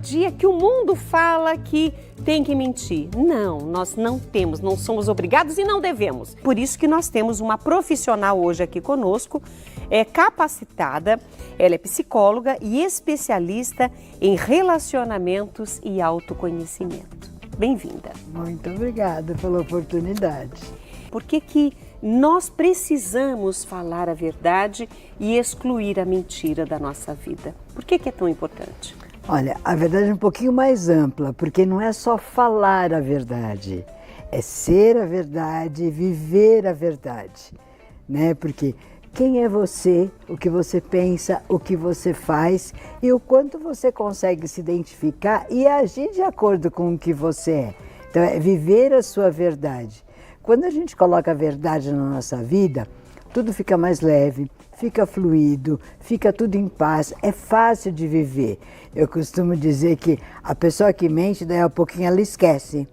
dia que o mundo fala que tem que mentir. Não, nós não temos, não somos obrigados e não devemos. Por isso que nós temos uma profissional hoje aqui conosco, capacitada, ela é psicóloga e especialista em relacionamentos e autoconhecimento. Bem-vinda. Muito obrigada pela oportunidade. Por que nós precisamos falar a verdade e excluir a mentira da nossa vida? Por que é tão importante? Olha, a verdade é um pouquinho mais ampla, porque não é só falar a verdade, é ser a verdade e viver a verdade, né? Porque quem é você, o que você pensa, o que você faz e o quanto você consegue se identificar e agir de acordo com o que você é. Então, é viver a sua verdade. Quando a gente coloca a verdade na nossa vida, tudo fica mais leve, fica fluido, fica tudo em paz, é fácil de viver. Eu costumo dizer que a pessoa que mente, daí a pouquinho ela esquece.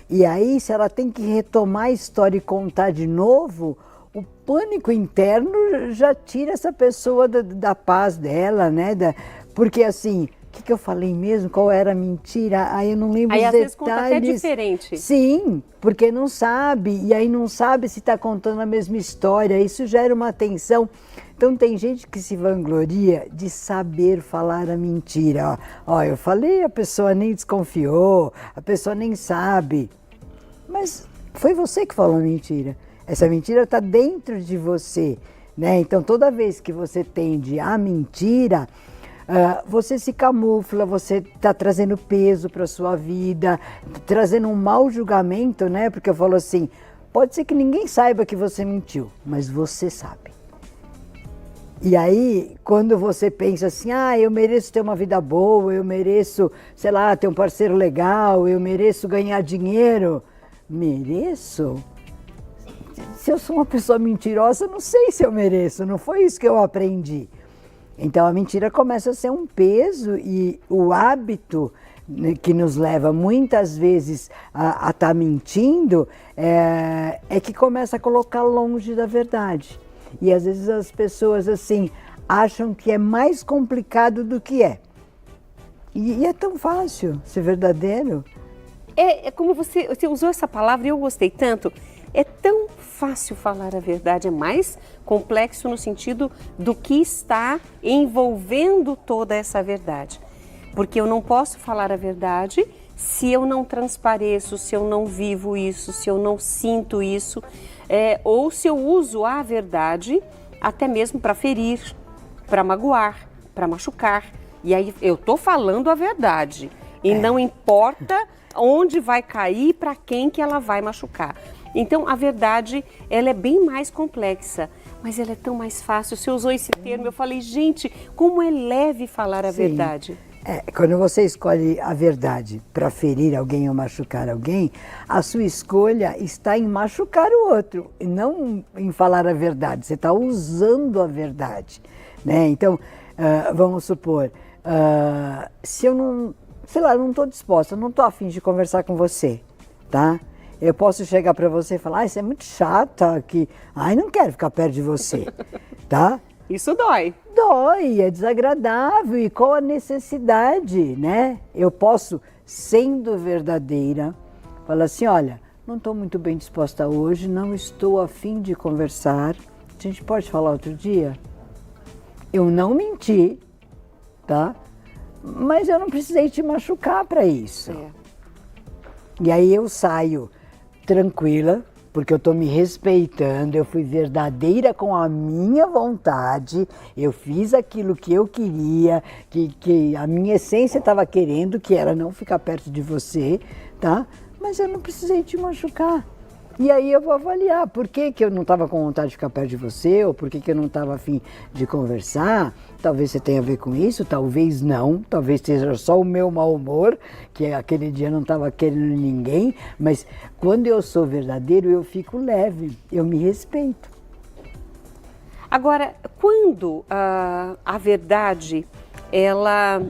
E aí, se ela tem que retomar a história e contar de novo, o pânico interno já tira essa pessoa da paz dela, né? Porque assim, o que eu falei mesmo? Qual era a mentira? Aí eu não lembro os detalhes. Aí às vezes conta até diferente. Sim, porque não sabe, e aí não sabe se está contando a mesma história, isso gera uma tensão. Então tem gente que se vangloria de saber falar a mentira. Ó, eu falei, a pessoa nem desconfiou, a pessoa nem sabe. Mas foi você que falou a mentira. Essa mentira está dentro de você, né? Então toda vez que você tende à mentira, você se camufla, você está trazendo peso para a sua vida, trazendo um mau julgamento, né? Porque eu falo assim, pode ser que ninguém saiba que você mentiu, mas você sabe. E aí, quando você pensa assim, eu mereço ter uma vida boa, eu mereço, sei lá, ter um parceiro legal, eu mereço ganhar dinheiro. Mereço? Se eu sou uma pessoa mentirosa, não sei se eu mereço, não foi isso que eu aprendi. Então a mentira começa a ser um peso e o hábito, né, que nos leva muitas vezes a estar mentindo é que começa a colocar longe da verdade. E às vezes as pessoas assim acham que é mais complicado do que é. E é tão fácil ser verdadeiro. É como você usou essa palavra e eu gostei tanto. É tão fácil falar a verdade, é mais complexo no sentido do que está envolvendo toda essa verdade. Porque eu não posso falar a verdade se eu não transpareço, se eu não vivo isso, se eu não sinto isso, ou se eu uso a verdade até mesmo para ferir, para magoar, para machucar. E aí eu estou falando a verdade e não importa onde vai cair, para quem que ela vai machucar. Então, a verdade, ela é bem mais complexa, mas ela é tão mais fácil. Você usou esse termo, eu falei, gente, como é leve falar a verdade. Quando você escolhe a verdade para ferir alguém ou machucar alguém, a sua escolha está em machucar o outro, e não em falar a verdade. Você está usando a verdade, né? Então, vamos supor, se eu não, sei lá, não estou disposta, não estou a fim de conversar com você, tá? Eu posso chegar para você e falar, você é muito chata, não quero ficar perto de você, tá? Isso dói. Dói, é desagradável, e qual a necessidade, né? Eu posso, sendo verdadeira, falar assim, olha, não estou muito bem disposta hoje, não estou a fim de conversar, a gente pode falar outro dia? Eu não menti, tá? Mas eu não precisei te machucar para isso. E aí eu saio tranquila, porque eu estou me respeitando, eu fui verdadeira com a minha vontade, eu fiz aquilo que eu queria, que a minha essência estava querendo, que era não ficar perto de você, tá? Mas eu não precisei te machucar. E aí eu vou avaliar por que eu não estava com vontade de ficar perto de você, ou por que eu não estava a fim de conversar. Talvez você tenha a ver com isso, talvez não, talvez seja só o meu mau humor, que aquele dia não estava querendo ninguém, mas quando eu sou verdadeiro, eu fico leve, eu me respeito. Agora, quando a verdade, ela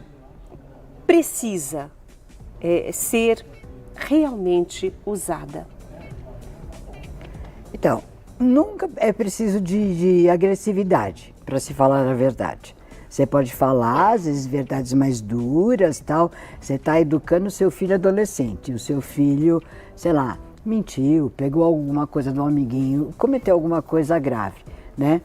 precisa ser realmente usada? Então, nunca é preciso de agressividade para se falar a verdade. Você pode falar, às vezes, verdades mais duras, tal. Você está educando o seu filho adolescente. O seu filho, sei lá, mentiu, pegou alguma coisa do amiguinho, cometeu alguma coisa grave, né?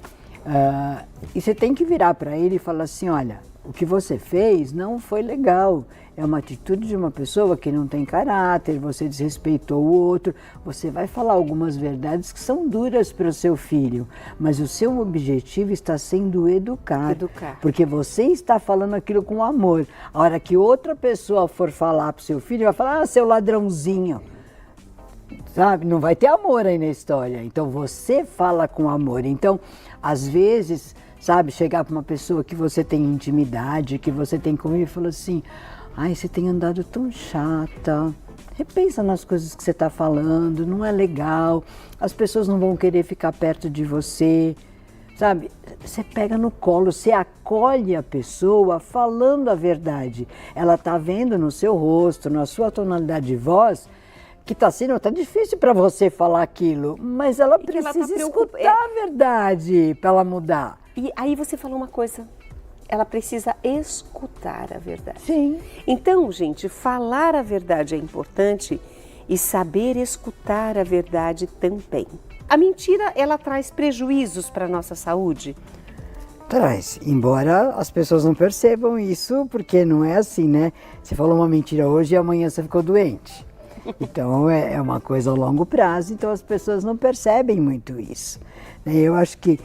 E você tem que virar para ele e falar assim, olha, o que você fez não foi legal. É uma atitude de uma pessoa que não tem caráter, você desrespeitou o outro. Você vai falar algumas verdades que são duras para o seu filho, mas o seu objetivo está sendo educar. Porque você está falando aquilo com amor. A hora que outra pessoa for falar para o seu filho, vai falar, seu ladrãozinho. Sabe? Não vai ter amor aí na história. Então você fala com amor. Então, às vezes, sabe, chegar para uma pessoa que você tem intimidade, que você tem convívio e falar assim, ai, você tem andado tão chata, repensa nas coisas que você está falando, não é legal, as pessoas não vão querer ficar perto de você, sabe? Você pega no colo, você acolhe a pessoa falando a verdade. Ela está vendo no seu rosto, na sua tonalidade de voz, que está sendo até difícil para você falar aquilo, mas ela precisa escutar a verdade para ela mudar. E aí você falou uma coisa, ela precisa escutar a verdade. Sim. Então, gente, falar a verdade é importante e saber escutar a verdade também. A mentira, ela traz prejuízos para a nossa saúde? Traz, embora as pessoas não percebam isso, porque não é assim, né? Você falou uma mentira hoje e amanhã você ficou doente. Então é uma coisa a longo prazo, então as pessoas não percebem muito isso. Eu acho que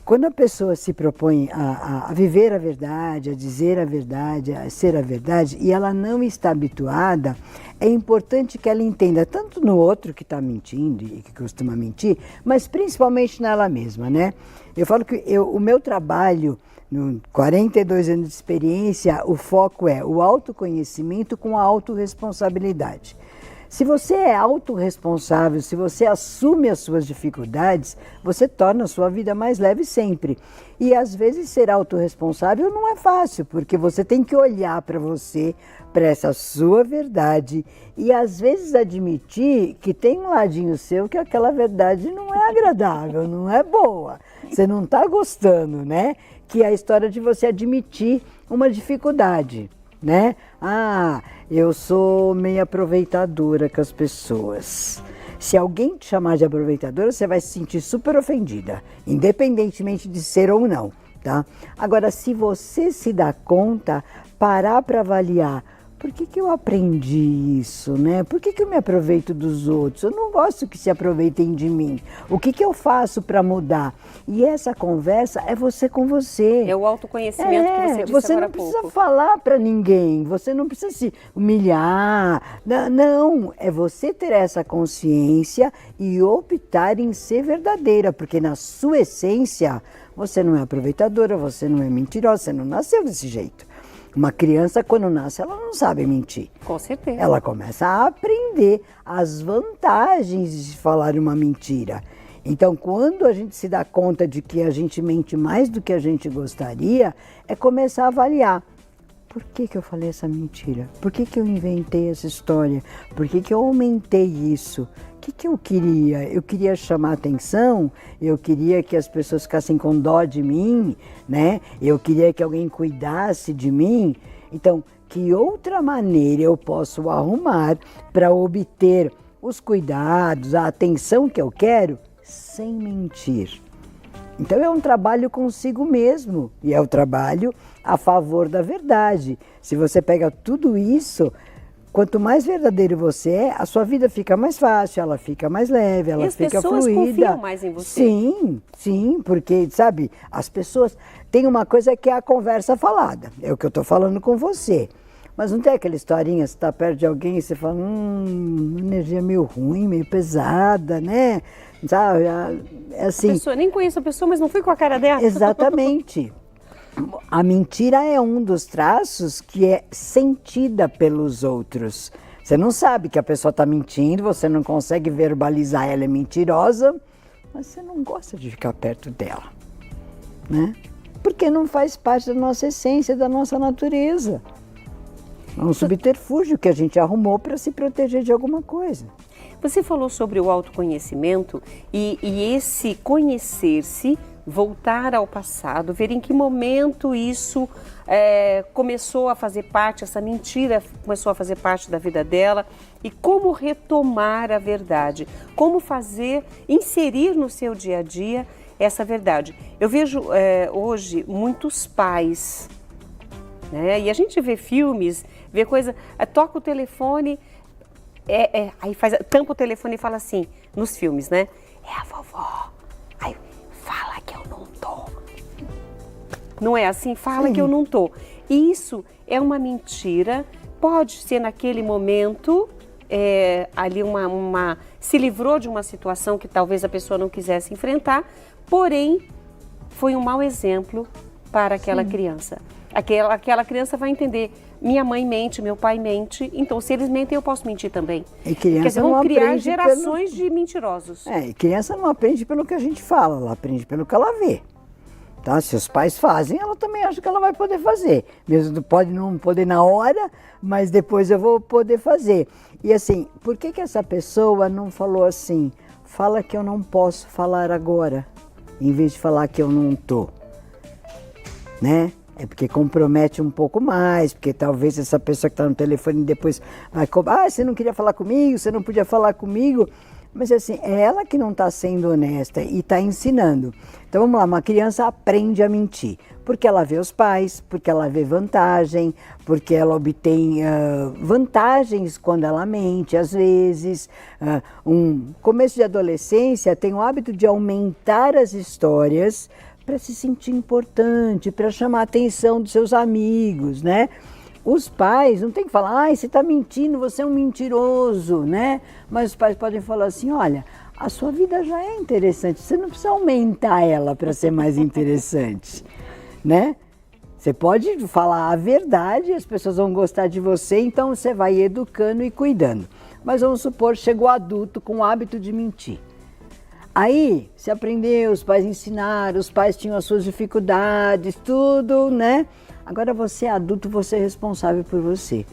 quando a pessoa se propõe a viver a verdade, a dizer a verdade, a ser a verdade, e ela não está habituada, é importante que ela entenda tanto no outro que está mentindo e que costuma mentir, mas principalmente nela mesma, né? Eu falo que o meu trabalho, no 42 anos de experiência, o foco é o autoconhecimento com a autorresponsabilidade. Se você é autorresponsável, se você assume as suas dificuldades, você torna a sua vida mais leve sempre. E às vezes ser autorresponsável não é fácil, porque você tem que olhar para você, para essa sua verdade e às vezes admitir que tem um ladinho seu que aquela verdade não é agradável, não é boa. Você não está gostando, né? Que é a história de você admitir uma dificuldade, né? Ah, eu sou meio aproveitadora com as pessoas. Se alguém te chamar de aproveitadora, você vai se sentir super ofendida, independentemente de ser ou não, tá? Agora, se você se dá conta, parar para avaliar, por que eu aprendi isso, né? Por que eu me aproveito dos outros? Eu não gosto que se aproveitem de mim. O que eu faço para mudar? E essa conversa é você com você. É o autoconhecimento que você disse você agora há não pouco. precisa falar para ninguém, você não precisa se humilhar. Não, é você ter essa consciência e optar em ser verdadeira, porque na sua essência você não é aproveitadora, você não é mentirosa, você não nasceu desse jeito. Uma criança, quando nasce, ela não sabe mentir. Com certeza. Ela começa a aprender as vantagens de falar uma mentira. Então, quando a gente se dá conta de que a gente mente mais do que a gente gostaria, é começar a avaliar. Por que eu falei essa mentira? Por que eu inventei essa história? Por que eu aumentei isso? O que eu queria? Eu queria chamar atenção, eu queria que as pessoas ficassem com dó de mim, né? Eu queria que alguém cuidasse de mim. Então, que outra maneira eu posso arrumar para obter os cuidados, a atenção que eu quero, sem mentir? Então é um trabalho consigo mesmo e é um trabalho a favor da verdade. Se você pega tudo isso, quanto mais verdadeiro você é, a sua vida fica mais fácil, ela fica mais leve, ela fica fluida. As pessoas confiam mais em você. Sim, porque, sabe, as pessoas... Tem uma coisa que é a conversa falada, é o que eu estou falando com você. Mas não tem aquela historinha, você está perto de alguém e você fala, energia meio ruim, meio pesada, né? Sabe, é assim... A pessoa, nem conheço a pessoa, mas não fui com a cara dela. Exatamente. A mentira é um dos traços que é sentida pelos outros. Você não sabe que a pessoa está mentindo, você não consegue verbalizar, ela é mentirosa, mas você não gosta de ficar perto dela, né? Porque não faz parte da nossa essência, da nossa natureza. É um subterfúgio que a gente arrumou para se proteger de alguma coisa. Você falou sobre o autoconhecimento e esse conhecer-se voltar ao passado, ver em que momento isso começou a fazer parte, essa mentira começou a fazer parte da vida dela e como retomar a verdade, como fazer, inserir no seu dia a dia essa verdade. Eu vejo hoje muitos pais, né? E a gente vê filmes, vê coisa, toca o telefone, aí tampa o telefone e fala assim, nos filmes, né? É a vovó. Aí fala que eu não tô. Não é assim? Fala Sim. que eu não tô. E isso é uma mentira. Pode ser naquele momento, ali se livrou de uma situação que talvez a pessoa não quisesse enfrentar, porém foi um mau exemplo para aquela criança. Aquela criança vai entender, minha mãe mente, meu pai mente, então se eles mentem eu posso mentir também. E criança Quer dizer, vão criar gerações de mentirosos. E criança não aprende pelo que a gente fala, ela aprende pelo que ela vê. Tá? Se os pais fazem, ela também acha que ela vai poder fazer. Mesmo pode não poder na hora, mas depois eu vou poder fazer. E assim, por que essa pessoa não falou assim, fala que eu não posso falar agora, em vez de falar que eu não tô? Né? É porque compromete um pouco mais, porque talvez essa pessoa que está no telefone depois vai cobrar, você não queria falar comigo, você não podia falar comigo. Mas assim, é ela que não está sendo honesta e está ensinando. Então vamos lá, uma criança aprende a mentir, porque ela vê os pais, porque ela vê vantagem, porque ela obtém vantagens quando ela mente, às vezes. Começo de adolescência tem o hábito de aumentar as histórias para se sentir importante, para chamar a atenção dos seus amigos, né? Os pais não tem que falar, você está mentindo, você é um mentiroso, né? Mas os pais podem falar assim, olha, a sua vida já é interessante, você não precisa aumentar ela para ser mais interessante, né? Você pode falar a verdade, as pessoas vão gostar de você, então você vai educando e cuidando. Mas vamos supor, chegou adulto com o hábito de mentir. Aí, se aprendeu, os pais ensinaram, os pais tinham as suas dificuldades, tudo, né? Agora você é adulto, você é responsável por você.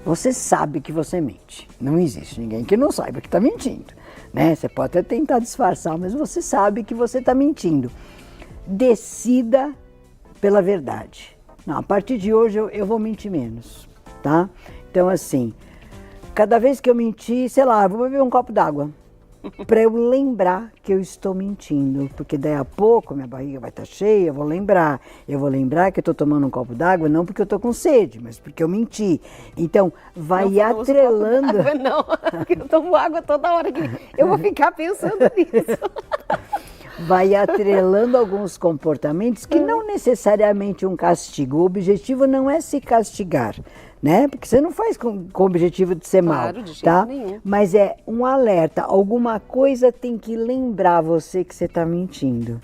Você sabe que você mente. Não existe ninguém que não saiba que está mentindo, né? Você pode até tentar disfarçar, mas você sabe que você está mentindo. Decida pela verdade. Não, a partir de hoje eu vou mentir menos, tá? Então assim, cada vez que eu mentir, sei lá, eu vou beber um copo d'água. Para eu lembrar que eu estou mentindo, porque daí a pouco minha barriga vai estar cheia, eu vou lembrar que eu estou tomando um copo d'água, não porque eu estou com sede, mas porque eu menti. Então, vai atrelando... Não, porque eu tomo água toda hora, que eu vou ficar pensando nisso. Vai atrelando alguns comportamentos que não necessariamente um castigo. O objetivo não é se castigar, né? Porque você não faz com o objetivo de ser mal, de jeito tá? nenhum. Mas é um alerta, alguma coisa tem que lembrar você que você está mentindo,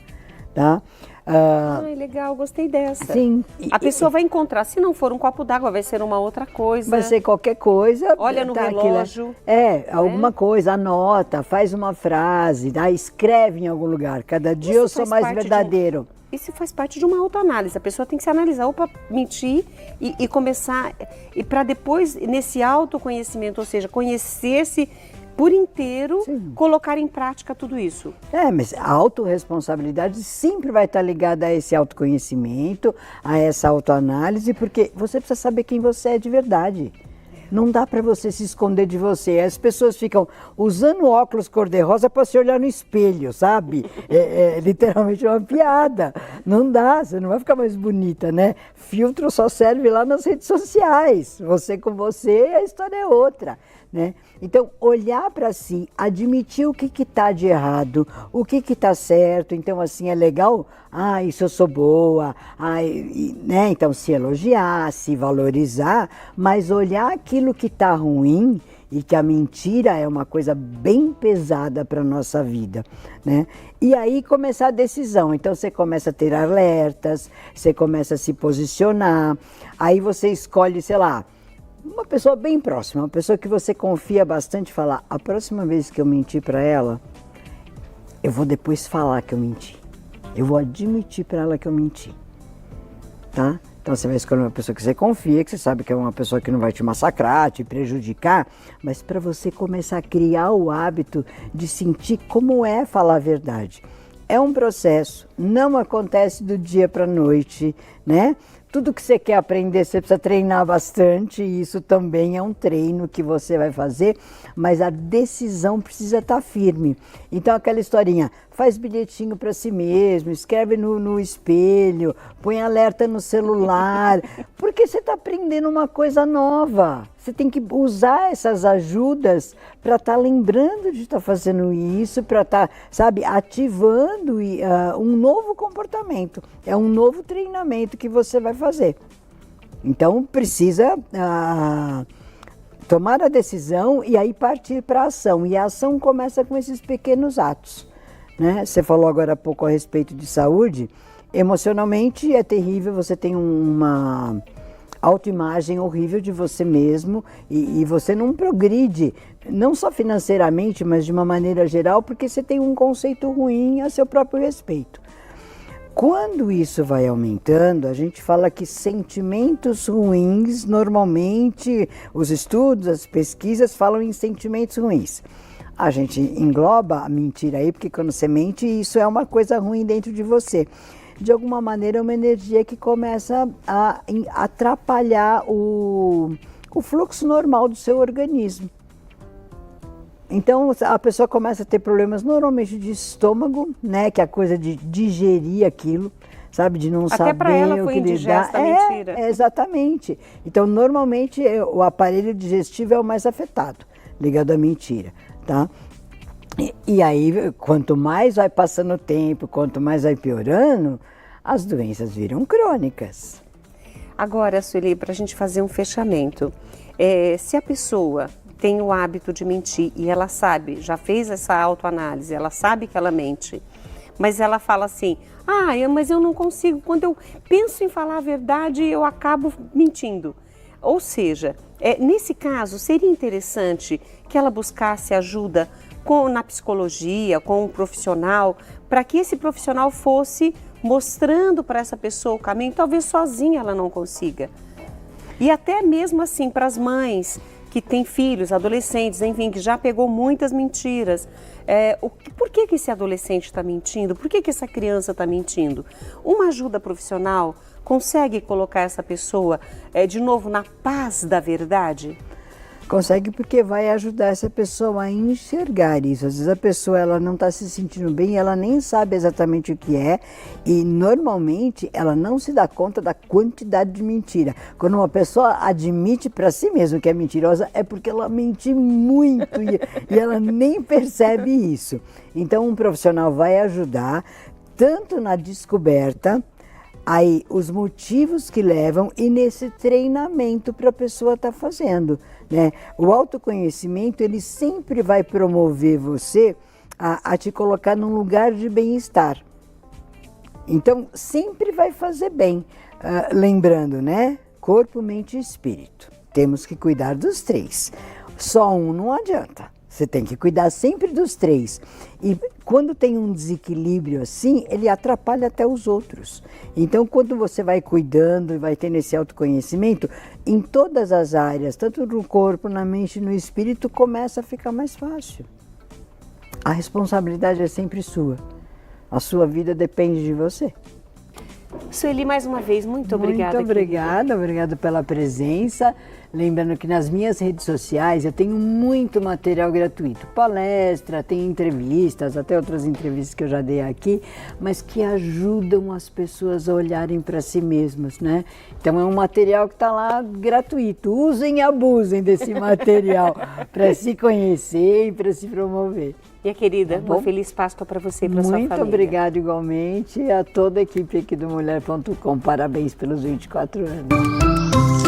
tá? Ai, legal, gostei dessa. Sim. A pessoa vai encontrar, se não for um copo d'água, vai ser uma outra coisa. Vai ser qualquer coisa. Olha no relógio. Alguma coisa, anota, faz uma frase, escreve em algum lugar. Cada dia eu sou mais verdadeiro. Isso faz parte de uma autoanálise. A pessoa tem que se analisar ou para mentir e começar, e para depois, nesse autoconhecimento, ou seja, conhecer-se por inteiro, sim, colocar em prática tudo isso. Mas a autorresponsabilidade sempre vai estar ligada a esse autoconhecimento, a essa autoanálise, porque você precisa saber quem você é de verdade. Não dá para você se esconder de você. As pessoas ficam usando óculos cor-de-rosa para se olhar no espelho, sabe? É literalmente uma piada. Não dá, você não vai ficar mais bonita, né? Filtro só serve lá nas redes sociais. Você com você, a história é outra, né? Então, olhar para si, admitir o que está de errado, o que está certo. Então, assim, é legal, isso eu sou boa, né? Então, se elogiar, se valorizar, mas olhar aquilo que está ruim e que a mentira é uma coisa bem pesada para a nossa vida, né? E aí começar a decisão. Então, você começa a ter alertas, você começa a se posicionar, aí você escolhe, sei lá, uma pessoa bem próxima, uma pessoa que você confia bastante, falar, a próxima vez que eu mentir para ela, eu vou depois falar que eu menti. Eu vou admitir para ela que eu menti, tá? Então você vai escolher uma pessoa que você confia, que você sabe que é uma pessoa que não vai te massacrar, te prejudicar, mas para você começar a criar o hábito de sentir como é falar a verdade. é um processo, não acontece do dia para a noite, né? Tudo que você quer aprender, você precisa treinar bastante, e isso também é um treino que você vai fazer, mas a decisão precisa estar firme. Então, aquela historinha, faz bilhetinho para si mesmo, escreve no espelho, põe alerta no celular, porque você está aprendendo uma coisa nova. Você tem que usar essas ajudas para estar lembrando de estar fazendo isso, para estar, sabe, ativando um novo comportamento. É um novo treinamento que você vai fazer. Então, precisa tomar a decisão e aí partir para a ação. E a ação começa com esses pequenos atos, né? Você falou agora há pouco a respeito de saúde. Emocionalmente é terrível, você tem uma autoimagem horrível de você mesmo e você não progride, não só financeiramente, mas de uma maneira geral, porque você tem um conceito ruim a seu próprio respeito. Quando isso vai aumentando, a gente fala que sentimentos ruins, normalmente, os estudos, as pesquisas falam em sentimentos ruins. A gente engloba a mentira aí, porque quando você mente, isso é uma coisa ruim dentro de você. De alguma maneira, é uma energia que começa a atrapalhar o fluxo normal do seu organismo. Então, a pessoa começa a ter problemas normalmente de estômago, né? Que é a coisa de digerir aquilo, sabe? De não saber até para ela foi o que indigesta a mentira. Exatamente. Então, normalmente, o aparelho digestivo é o mais afetado, ligado à mentira, tá? E aí, quanto mais vai passando o tempo, quanto mais vai piorando, as doenças viram crônicas. Agora, Sueli, para a gente fazer um fechamento, se a pessoa tem o hábito de mentir e ela sabe, já fez essa autoanálise, ela sabe que ela mente, mas ela fala assim, mas eu não consigo, quando eu penso em falar a verdade, eu acabo mentindo. Ou seja, nesse caso, seria interessante que ela buscasse ajuda na psicologia, com um profissional, para que esse profissional fosse mostrando para essa pessoa o caminho, talvez sozinha ela não consiga. E até mesmo assim, para as mães que têm filhos, adolescentes, enfim, que já pegou muitas mentiras. Por que esse adolescente está mentindo? Por que essa criança está mentindo? Uma ajuda profissional consegue colocar essa pessoa de novo na paz da verdade? Consegue, porque vai ajudar essa pessoa a enxergar isso. Às vezes a pessoa ela não está se sentindo bem, ela nem sabe exatamente o que é e normalmente ela não se dá conta da quantidade de mentira. Quando uma pessoa admite para si mesma que é mentirosa, é porque ela mente muito e ela nem percebe isso. Então um profissional vai ajudar tanto na descoberta, aí os motivos que levam e nesse treinamento para a pessoa estar fazendo, né? O autoconhecimento, ele sempre vai promover você a te colocar num lugar de bem-estar. Então, sempre vai fazer bem. Lembrando, né? Corpo, mente e espírito. Temos que cuidar dos três. Só um não adianta. Você tem que cuidar sempre dos três. E quando tem um desequilíbrio assim, ele atrapalha até os outros. Então, quando você vai cuidando e vai tendo esse autoconhecimento, em todas as áreas, tanto no corpo, na mente e no espírito, começa a ficar mais fácil. A responsabilidade é sempre sua. A sua vida depende de você. Sueli, mais uma vez, muito obrigada. Muito obrigada, obrigada pela presença. Lembrando que nas minhas redes sociais eu tenho muito material gratuito, palestra, tem entrevistas, até outras entrevistas que eu já dei aqui, mas que ajudam as pessoas a olharem para si mesmas, né? Então é um material que está lá gratuito, usem e abusem desse material para se conhecer e para se promover. Minha querida, uma feliz Páscoa para você e para sua família. Muito obrigada igualmente a toda a equipe aqui do Mulher.com. Parabéns pelos 24 anos.